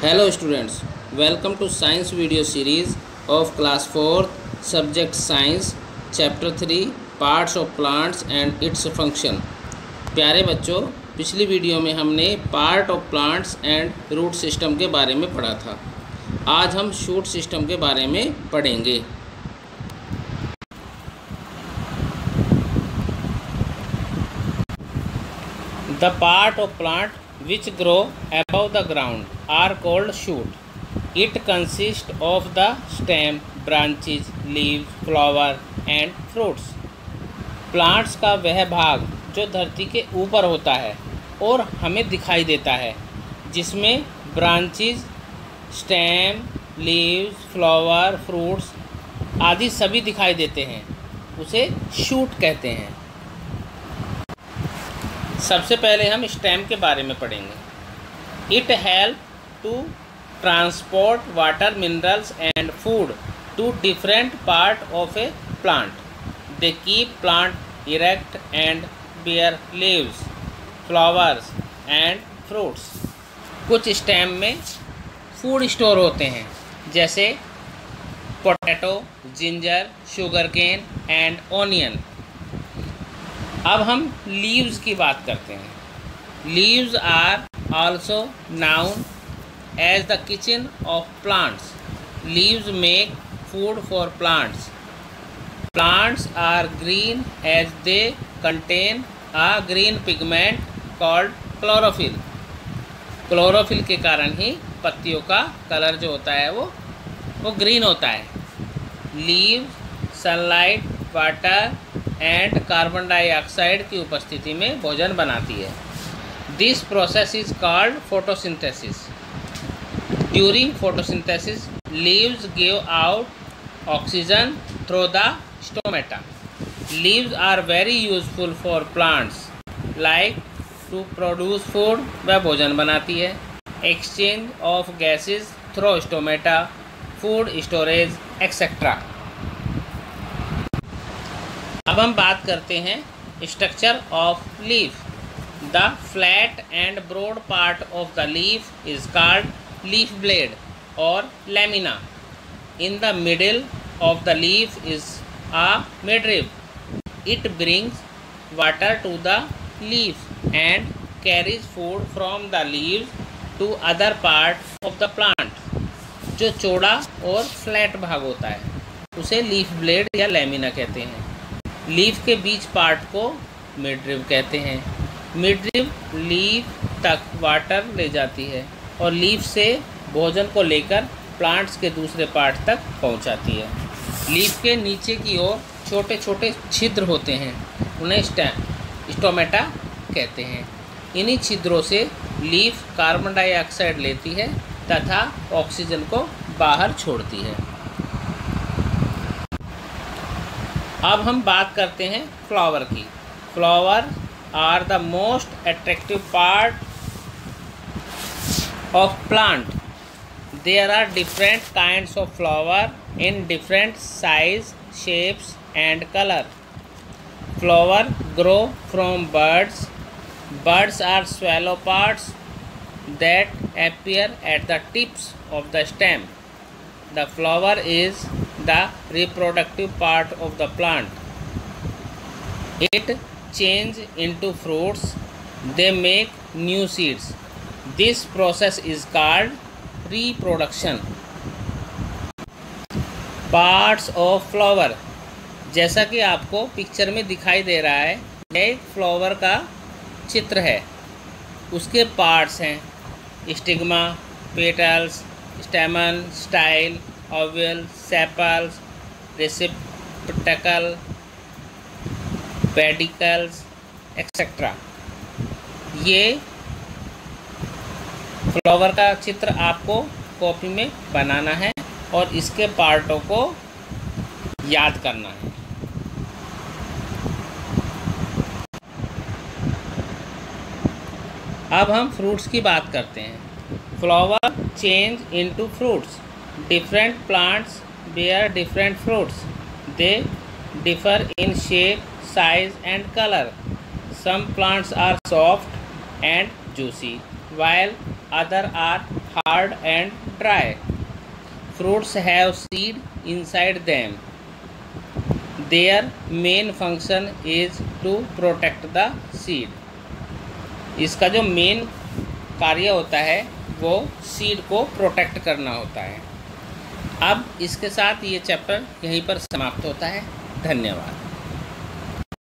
Hello students, welcome to science video series of class 4th subject science chapter 3 parts of plants and its function। प्यारे बच्चों, पिछली video में हमने part of plants and root system के बारे में पढ़ा था। आज हम शूट सिस्टम के बारे में पढ़ेंगे। The part of plant which grow above the ground are called shoot. It consists of the stem, branches, leaves, flower and fruits. Plants का वह भाग जो धरती के ऊपर होता है और हमें दिखाई देता है, जिसमें branches, stem, leaves, flower, fruits आदि सभी दिखाई देते हैं, उसे शूट कहते हैं। सबसे पहले हम स्टेम के बारे में पढ़ेंगे। It help to transport water, minerals and food to different part of a plant. They keep plant erect and bear leaves, flowers and fruits. कुछ स्टेम में फूड स्टोर होते हैं, जैसे potato, ginger, sugar cane and onion. अब हम leaves की बात करते हैं। Leaves are also known as the kitchen of plants. Leaves make food for plants. Plants are green as they contain a green pigment called chlorophyll. Chlorophyll के कारण ही पत्तियों का कलर जो होता है वो ग्रीन होता है। Leave sunlight, water and carbon dioxide की उपस्थिति में भोजन बनाती है। This process is called photosynthesis. During photosynthesis leaves give out oxygen through the stomata. Leaves are very useful for plants like to produce food. वह भोजन बनाती है। Exchange of gases through stomata, food storage etcetera. अब हम बात करते हैं structure of leaf. The flat and broad part of the leaf is called leaf blade और lamina. In the middle of the leaf is a midrib. It brings water to the leaf and carries food from the leaves to other part of the plant. जो चौड़ा और flat भाग होता है उसे leaf blade या lamina कहते हैं। लीफ के बीच पार्ट को मिडरिब कहते हैं। मिडरिब लीफ तक वाटर ले जाती है और लीफ से भोजन को लेकर प्लांट्स के दूसरे पार्ट तक पहुंचाती है। लीफ के नीचे की ओर छोटे छोटे छिद्र होते हैं, उन्हें स्टोमेटा कहते हैं। इन्हीं छिद्रों से लीफ कार्बन डाइऑक्साइड लेती है तथा ऑक्सीजन को बाहर छोड़ती है। अब हम बात करते हैं फ्लावर की। Flower are the most attractive part of plant. There are different kinds of flower in different size, shapes and colour. Flower grow from birds. Birds are swallow parts that appear at the tips of the stem. The flower is the reproductive part of the plant. It changes into fruits. They make new seeds. This process is called reproduction. Parts of flower. जैसा कि आपको picture में दिखाई दे रहा है, यह एक flower का चित्र है। उसके पार्ट्स हैं stigma, petals, stamen, style, ovule, sepals, receptacle, pedicels etcetera. ये फ्लावर का चित्र आपको कॉपी में बनाना है और इसके पार्टों को याद करना है। अब हम फ्रूट्स की बात करते हैं। Flower change into fruits. Different plants bear different fruits. They differ in shape, size and color. Some plants are soft and juicy, while other are hard and dry. Fruits have seed inside them. Their main function is to protect the seed. इसका जो main कार्य होता है वो seed को protect करना होता है। अब इसके साथ ये चैप्टर यहीं पर समाप्त होता है। धन्यवाद।